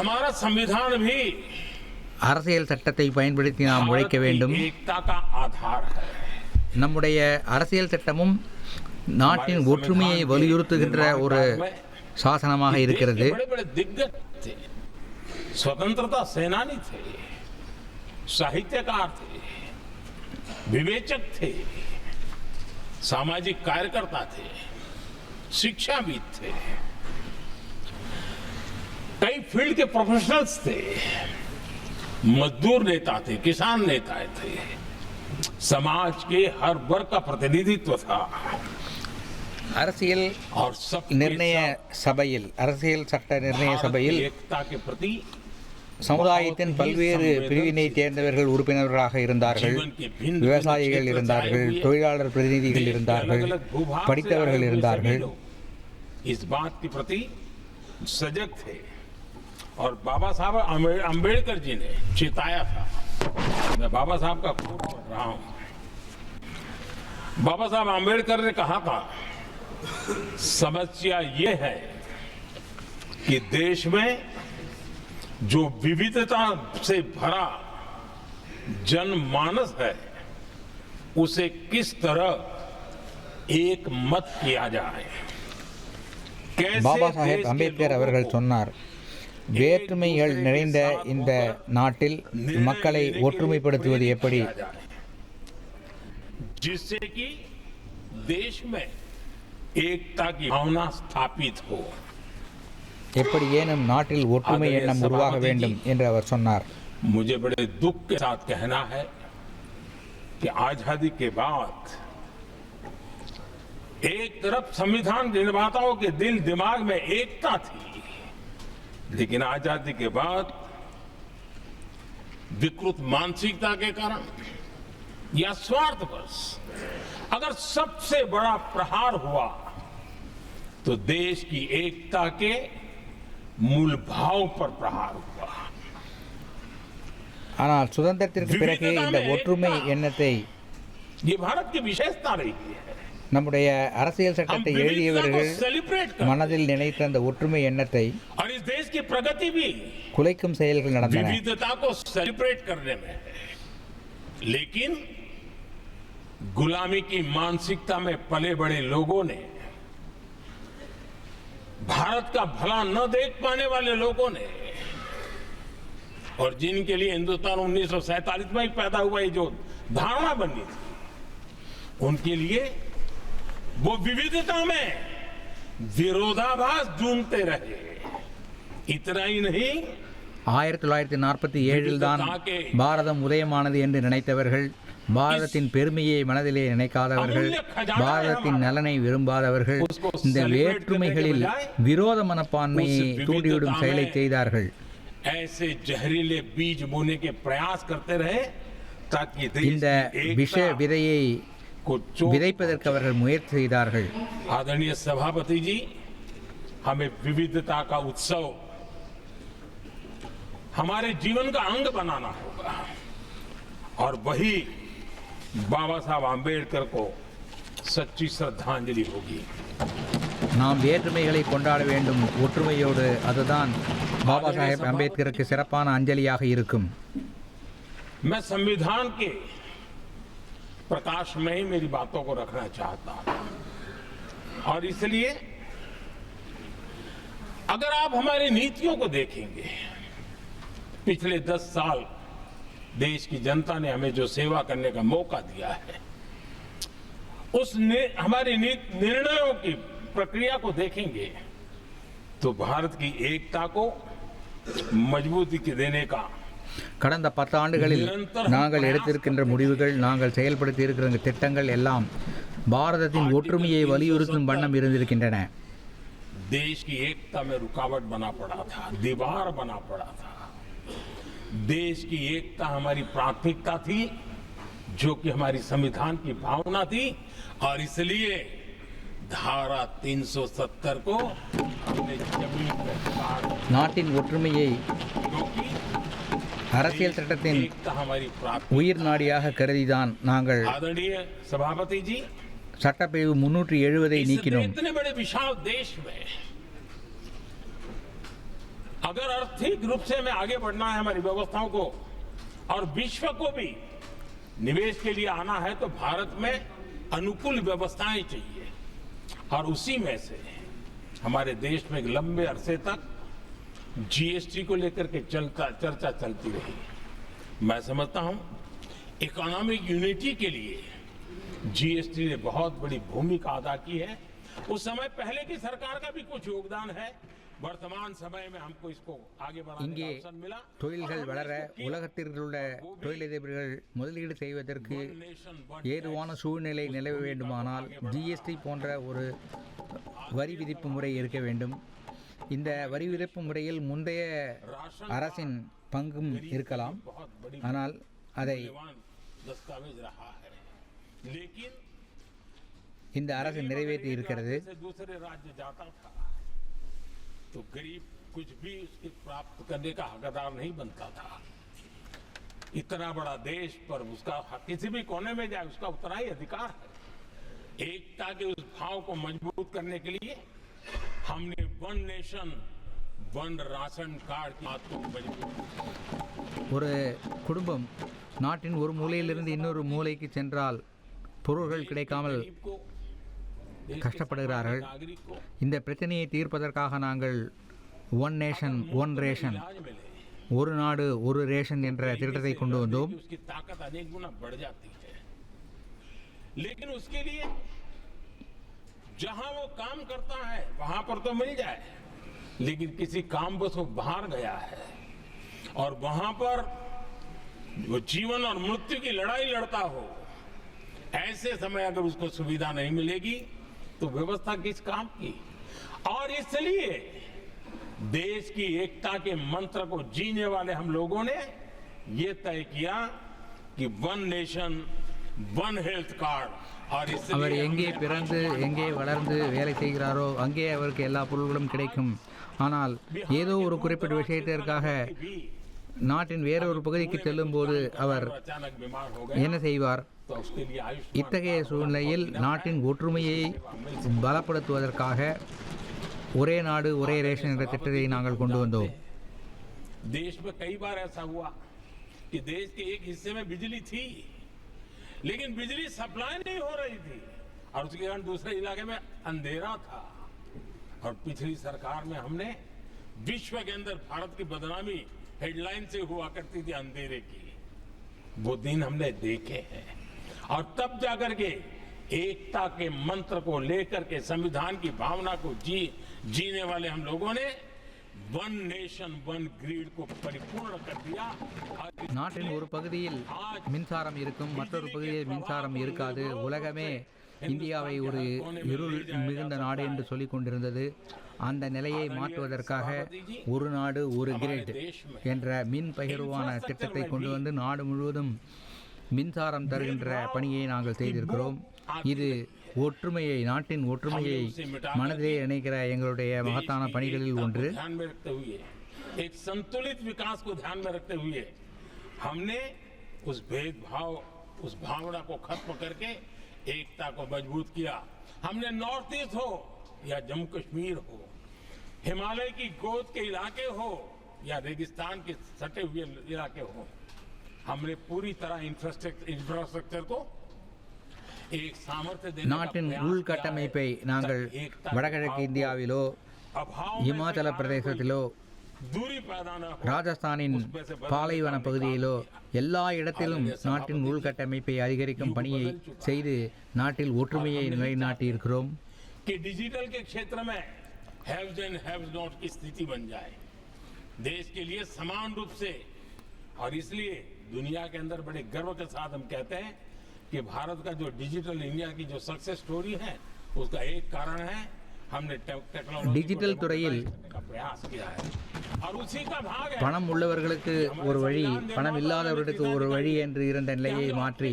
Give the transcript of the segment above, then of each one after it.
हमारा संविधान भी அரசியல் சட்டத்தை பயன்படுத்தி நாம் உழைக்க வேண்டும். एकता का आधार है. நம்முடைய அரசியல் சட்டமும் நாட்டின் ஒற்றுமையை வலியுறுத்துகின்ற ஒரு சாசனமாக இருக்கிறது. स्वतंत्रता सेनानी थे, साहित्यकार थे, विवेचक थे, सामाजिक कार्यकर्ता थे, शिक्षाविद थे, कई फील्ड के प्रोफेशनल्स थे, मजदूर नेता थे, किसान नेता थे, समाज के हर वर्ग का प्रतिनिधित्व था. அரசியல் நிர்ணய சபையில் அரசியல் சட்ட நிர்ணய சபையில் சமுதாயத்தின் பல்வேறு பிரிவினை சேர்ந்தவர்கள் உறுப்பினர்களாக இருந்தார்கள். விவசாயிகள் இருந்தார்கள், தொழிலாளர் பிரதிநிதிகள் இருந்தார்கள், படித்தவர்கள் இருந்தார்கள். इस बात के प्रति सजग थे और बाबा साहब अम्बेडकर जी ने चेताया था. मैं बाबा साहब का कोट पढ़ रहा हूं. बाबा साहब अम्बेडकर ने कहा था, समस्या ये है कि देश में जो विविधता से भरा जनमानस है उसे किस तरह एक मत किया जाए. பாபா சாஹேப் அம்பேத்கர் அவர்கள் சொன்னார், வேற்றுமைகள் நிறைந்த இந்த நாட்டில் மக்களை ஒற்றுமைப்படுத்துவது எப்படி? जिससे कि देश में एकता की भावना स्थापित हो. எப்படி ஏனும் நாட்டில் ஒற்றுமை எண்ணம் உருவாக வேண்டும் என்று அவர் சொன்னார். मुझे बड़े दुख के साथ कहना है कि आजादी के बाद एक तरफ संविधान निर्माताओं के दिल दिमाग में एकता थी, लेकिन आजादी के बाद विकृत मानसिकता के कारण या स्वार्थवश अगर सबसे बड़ा प्रहार हुआ तो देश की एकता के मूल भाव पर प्रहार हुआ. ஆனால் சுதந்திரத்திற்கு பிறகு இந்த ஒற்றுமை எண்ணத்தை ये भारत की विशेषता रही है. நம்முடைய அரசியல் சட்டத்தை எழுதியவர்கள் மனதில் நினைத்த அந்த ஒற்றுமை எண்ணத்தை और इस देश की प्रगति भी குலைக்கும் செயல்கள் நடந்தன. विविधता को सेलिब्रेट करने में है. लेकिन गुलामी की मानसिकता में पले बड़े लोगों ने, भारत का भला न देख पाने वाले लोगों ने, और जिनके लिए हिंदुस्तान 1947 में ही पैदा हुआ ये जो धारणा बनी थी, उनके लिए वो विविधता में विरोधाभास ढूंढते रहे. इतना ही नहीं, 1947 தான் பாரதம் உதயமானது என்று நினைத்தவர்கள், பாரதத்தின் பெருமையை மனதிலே நினைக்காதவர்கள், பாரதத்தின் நலனை விரும்பாதவர்கள் இந்த வேற்றுமைகளில் விரோத மனப்பான்மையை தூண்டிவிடும் செயலை செய்தார்கள். இந்த விஷ விதையை விதைப்பதற்கு அவர்கள் முயற்சி செய்தார்கள். आदरणीय सभापति जी, हमें विविधता का उत्सव हमारे जीवन का अंग बनाना होगा और वही बाबा साहब आम्बेडकर को सच्ची श्रद्धांजलि होगी. நாம் வேற்றுமைகளை கொண்டாட வேண்டும் ஒற்றுமையோடு. அதுதான் பாபா சாஹேப் அம்பேத்கருக்கு சிறப்பான அஞ்சலியாக இருக்கும். मैं संविधान के प्रकाश में ही मेरी बातों को रखना चाहता हूं और इसलिए अगर आप हमारी नीतियों को देखेंगे, पिछले 10 साल देश की जनता ने हमें जो सेवा करने का मौका दिया है, हमारी निर्णयों की प्रक्रिया को देखेंगे तो भारत की एकता को मजबूती देने का கடந்த 10 ஆண்டுகளில் நாங்கள் எடுத்திருக்கின்ற முடிவுகள், நாங்கள் செயல்படுத்தி இருக்கிற திட்டங்கள் எல்லாம் பாரதத்தின் ஒற்றுமையை வலியுறுத்தும் வண்ணம் இருந்திருக்கின்றன. देश की एकता में रुकावट बना पड़ा था, दीवार बना पड़ा था. देश की एकता हमारी प्राथमिकता थी, जो कि हमारी संविधान की भावना थी और इसलिए धारा 370 को हमने जमीन पर काट दिया. நாட்டின் ஒற்றுமையை அரசியல் சட்டத்தின் உயிர் நாடியாக கருதிதான் நாங்கள் आदरणीय सभापति जी சட்டப்பிரிவு 370 நீக்கினோம். इतने बड़े विशाल देश में अगर आर्थिक रूप से हमें आगे बढ़ना है हमारी व्यवस्थाओं को और विश्व को भी निवेश के लिए आना है तो भारत में अनुकूल व्यवस्थाएं चाहिए। और उसी में से हमारे देश में एक लंबे अरसे तक जीएसटी को लेकर के चर्चा चलती रही। मैं समझता हूं इकोनॉमिक यूनिटी के लिए जीएसटी ने बहुत बड़ी भूमिका अदा की है। उस समय पहले की सरकार का भी कुछ योगदान है। वर्तमान समय में हमको इसको आगे बढ़ाने இங்கே का अवसर मिला। தொழில்கள் வளர உலகத்தில் உள்ள தொழிலதிபர்கள் முதலீடு செய்வதற்கு ஏதுவான சூழ்நிலை நிலவ வேண்டுமானால் ஜிஎஸ்டி போன்ற ஒரு வரி விதிப்பு முறை இருக்க வேண்டும். இந்த வரி விதிப்பு முறையில் முந்தைய அரசின் பங்கும் இருக்கலாம், ஆனால் அதை दस्तावेज रहा है, लेकिन இந்த அரசு நிறைவேற்றி இருக்கிறது. दूसरे राज्य जाता था तो गरीब कुछ भी उसकी प्राप्त करने का हकदार नहीं बनता था। इतना बड़ा देश पर उसका किसी भी कोने में जाए उसका उतना ही अधिकार है। एकता के उस भाव को मजबूत करने के लिए हमने one nation one ration card की बात को मजबूत ஒரு குடும்பம் நாட்டின் ஒரு மூலையிலிருந்து இன்னொரு மூலைக்கு சென்றால் பொருள்கள் கிடைக்காமல் கஷ்டப்படுகிறார்கள். இந்த பிரச்சனையை தீர்ப்பதற்காக நாங்கள் ஒன் நேஷன் ஒன் ரேஷன், ஒரு நாடு ஒரு ரேஷன் என்ற திட்டத்தை கொண்டு வந்தோம். उसकी ताकत अनेक गुना बढ़ जाती है। लेकिन उसके लिए जहां वो काम करता है वहां पर तो मिल जाए, लेकिन किसी काम बस वो बाहर गया है और वहां पर वो जीवन और मृत्यु की लड़ाई लड़ता हो, ऐसे समय अगर उसको सुविधा नहीं मिलेगी तो व्यवस्था किस काम की। और इसलिए देश की एकता के मंत्र को जीने वाले हम लोगों ने ये तय किया कि one nation one health card. और அவர் इसलिए எங்கே हमने பிறந்து எங்கே வளர்ந்து வேலை செய்கிறாரோ அங்கே அவருக்கு எல்லா பொருள்களும் கிடைக்கும். ஆனால் ஏதோ ஒரு குறிப்பிட்ட விஷயத்திற்காக நாட்டின் வேறொரு பகுதிக்கு செல்லும்போது அவர் अचानक बीमार हो गए என்ன செய்வார்? तो उसके लिए आयुष्मान இத்தகைய சூழ்நிலையில் நாட்டின் ஒற்றுமையை பலப்படுத்துவதற்காக ஒரே நாடு ஒரே ரேஷன் என்ற திட்டத்தை நாங்கள் கொண்டு வந்தோம். देश में कई बार ऐसा हुआ कि देश के एक हिस्से में बिजली थी लेकिन बिजली सप्लाई नहीं हो रही थी और उसके कारण दूसरे इलाके में अंधेरा था। और पिछली सरकार में हमने विश्व के अंदर भारत की बदनामी हेडलाइन से हुआ करती थी अंधेरे की, वो दिन हमने देखे हैं। और तब जाकर के एकता के मंत्र को लेकर के संविधान की भावना को जीने वाले हम लोगों ने वन नेशन वन ग्रिड को परिपूर्ण कर दिया। நாட்டின் ஒரு பகுதியில் மின்சாரம் இருக்கும், மற்றொரு பகுதியில் மின்சாரம் இருக்காது. உலகமே இந்தியாவை ஒரு இருள் மிகுந்த நாடு என்று சொல்லிக் கொண்டிருந்தது. அந்த நிலையை மாற்றுவதற்காக ஒரு நாடு ஒரு கிரிட் என்ற மின் பகிர்வான திட்டத்தை கொண்டு வந்து நாடு முழுவதும் மின்சாரம் தருகின்ற பணியை நாங்கள் செய்திருக்கிறோம். இது ஒற்றுமையை, நாட்டின் ஒற்றுமையை மனதிலே இணைக்கிற எங்களுடைய மகத்தான பணிகளில் ஒன்று. ध्यान में रखते हुए एक संतुलित विकास को ध्यान में रखते हुए हमने उस भेदभाव उस भावना को खत्म करके एकता को मजबूत किया। हमने नॉर्थ ईस्ट हो या जम्मू कश्मीर हो, हिमालय की गोद के इलाके हो या रेगिस्तान के सटे हुए इलाके हो, हमने पूरी तरह इंफ्रास्ट्रक्चर को एक सामर्थ्य देने का நாட்டின் प्रयास किया है। உள்கட்டமைப்பை நாங்கள் வடகிழக்கு இந்தியாவிலோ இமாச்சல பிரதேசத்திலோ दूरी पैदा न हो, ராஜஸ்தானின் பாலைவன பகுதியிலோ எல்லா இடத்திலும் நாட்டின் உள்கட்டமைப்பை அதிகரிக்கும் பணியை செய்து நாட்டில் ஒற்றுமையை நிலைநாட்டி இருக்கிறோம். कि डिजिटल के क्षेत्र में हैव्स एंड हैव्स नॉट की स्थिति बन जाए देश के लिए समान रूप से। और इसलिए दुनिया के अंदर बड़े गर्व के साथ हम कहते हैं कि भारत का जो डिजिटल इंडिया की जो सक्सेस स्टोरी है उसका एक कारण है हमने टेक्नोलॉजी डिजिटल துறையில் का प्रयास किया है और उसी का भाग है பணம் உள்ளவர்களுக்கு ஒரு வழி, பணம் இல்லாதவர்களுக்கு ஒரு வழி என்று இருந்த நிலையை மாற்றி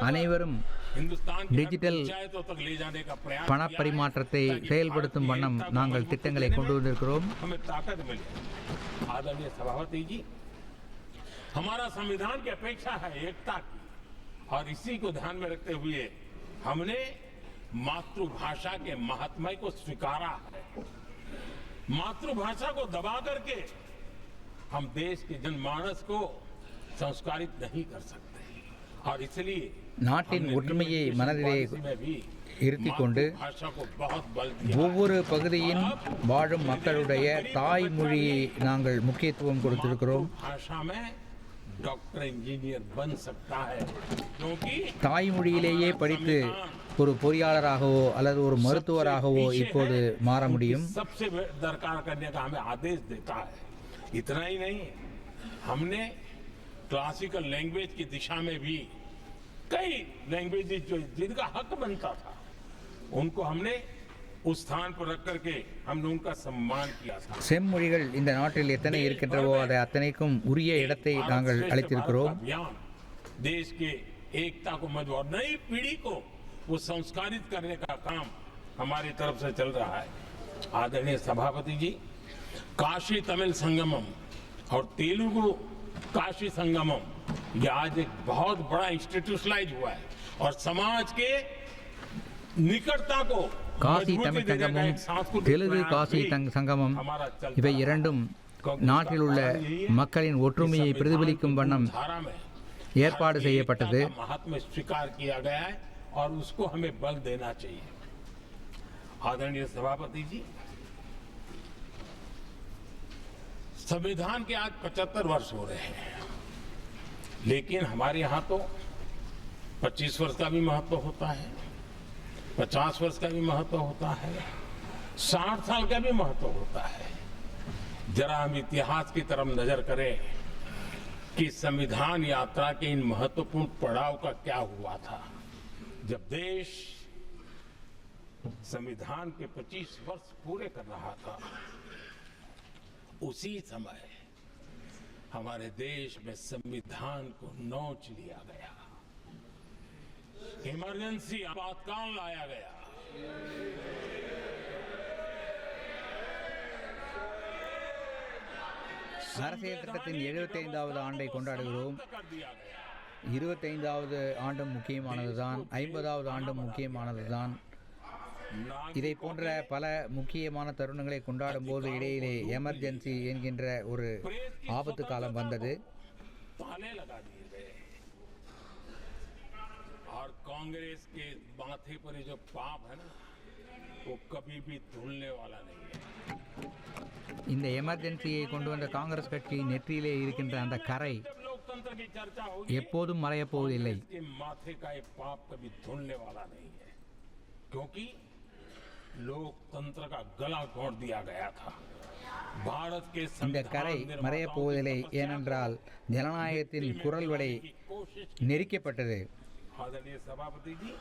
அனைவரும் हिंदुस्तान की डिजिटल पंचायतों तक ले जाने का प्रयास பண பரிமாற்றத்தை செயல்படுத்தும் வண்ணம் நாங்கள் திட்டங்களை கொண்டு வந்திருக்கிறோம். हमें ताकत मिले। आदरणीय सभापति जी, हमारा संविधान की अपेक्षा है एकता की और इसी को ध्यान में रखते हुए हमने मातृभाषा के महात्म्य को स्वीकारा है। मातृभाषा को दबा करके हम देश के जनमानस को संस्कारित नहीं कर सकते और इसलिए நாட்டின் ஒற்றுமையை மனதிலே में भी இருத்திக் கொண்டு भाषा को बहुत बल दिया। ஒவ்வொரு பகுதியின் வாழும் மக்களுடைய தாய்மொழியை நாங்கள் முக்கியத்துவம் கொடுத்திருக்கிறோம். भाषा में डॉक्टर इंजीनियर बन सकता है क्योंकि தாய்மொழியிலேயே படித்து ஒரு பொறியாளராகவோ அல்லது ஒரு மருத்துவராகவோ இப்போது மாற முடியும். सबसे दरकार करने का हमें आदेश देता है। इतना ही नहीं, हमने क्लासिकल लैंग्वेज की दिशा में भी कई लैंग्वेजेस जो जिनका हक बनता था उनको हमने उस स्थान पर रख करके हमने उनका सम्मान किया था। செம்மொழிகள் இந்த நாட்டில் எத்தனை இருக்கின்றவோ அதை அத்தனைக்கும் உரிய இடத்தை நாங்கள் அளித்திருக்கிறோம். देश के एकता को मजबूत, नई पीढ़ी को वो संस्कारित करने का काम हमारी तरफ से चल रहा है। आदरणीय सभापति जी, काशी तमिल संगमम और तेलुगु काशी संगमम ये आज एक बहुत बड़ा इंस्टीट्यूशनलाइज हुआ है और समाज के निकटता को காசி தமிழ் சங்கமம், தெலுங்கு காசி சங்கமம் இவை இரண்டும் நாட்டில் உள்ள மக்களின் ஒற்றுமையை பிரதிபலிக்கும் வண்ணம் ஏற்பாடு செய்யப்பட்டது. महात्मा स्वीकार किया गया है और उसको हमें बल देना चाहिए। आदरणीय सभापति जी, संविधान के आज 75 वर्ष हो रहे हैं, लेकिन हमारे यहाँ तो 25 वर्ष का भी महत्व होता है, 50 वर्ष का भी महत्व होता है, 60 साल का भी महत्व होता है। जरा हम इतिहास की तरफ नजर करें कि संविधान यात्रा के इन महत्वपूर्ण पड़ाव का क्या हुआ था। जब देश संविधान के 25 वर्ष पूरे कर रहा था, उसी समय हमारे देश में संविधान को नोच लिया गया, इमरजेंसी आपातकाल लाया गया। அரசியல் சட்டத்தின் 75வது ஆண்டை கொண்டாடுகிறோம். 25வது ஆண்டும் முக்கியமானதுதான், 50வது ஆண்டும் முக்கியமானதுதான். இதை போன்ற பல முக்கியமான தருணங்களை கொண்டாடும் போது இடையிலே எமர்ஜென்சி என்கின்ற ஒரு ஆபத்து காலம் வந்தது. और कांग्रेस के माथे पर जो पाप है ना, वो कभी भी धुलने वाला नहीं है। இந்த எமர்ஜென்சியை கொண்டு வந்த காங்கிரஸ் கட்சி நெற்றியிலே இருக்கின்ற அந்த கரை लोकतंत्र की चर्चा होगी, எப்போதும் மறையப் போவதில்லை. इसके माथे का ये पाप कभी धुलने वाला नहीं है, क्योंकि लोकतंत्र का गला घोंट दिया गया था। भारत के இந்த கரை மறையப் போவதில்லை, ஏனென்றால் ஜனநாயகத்தின் குரல் வடை நெரிக்கப்பட்டது. आदरणीय सभापति जी,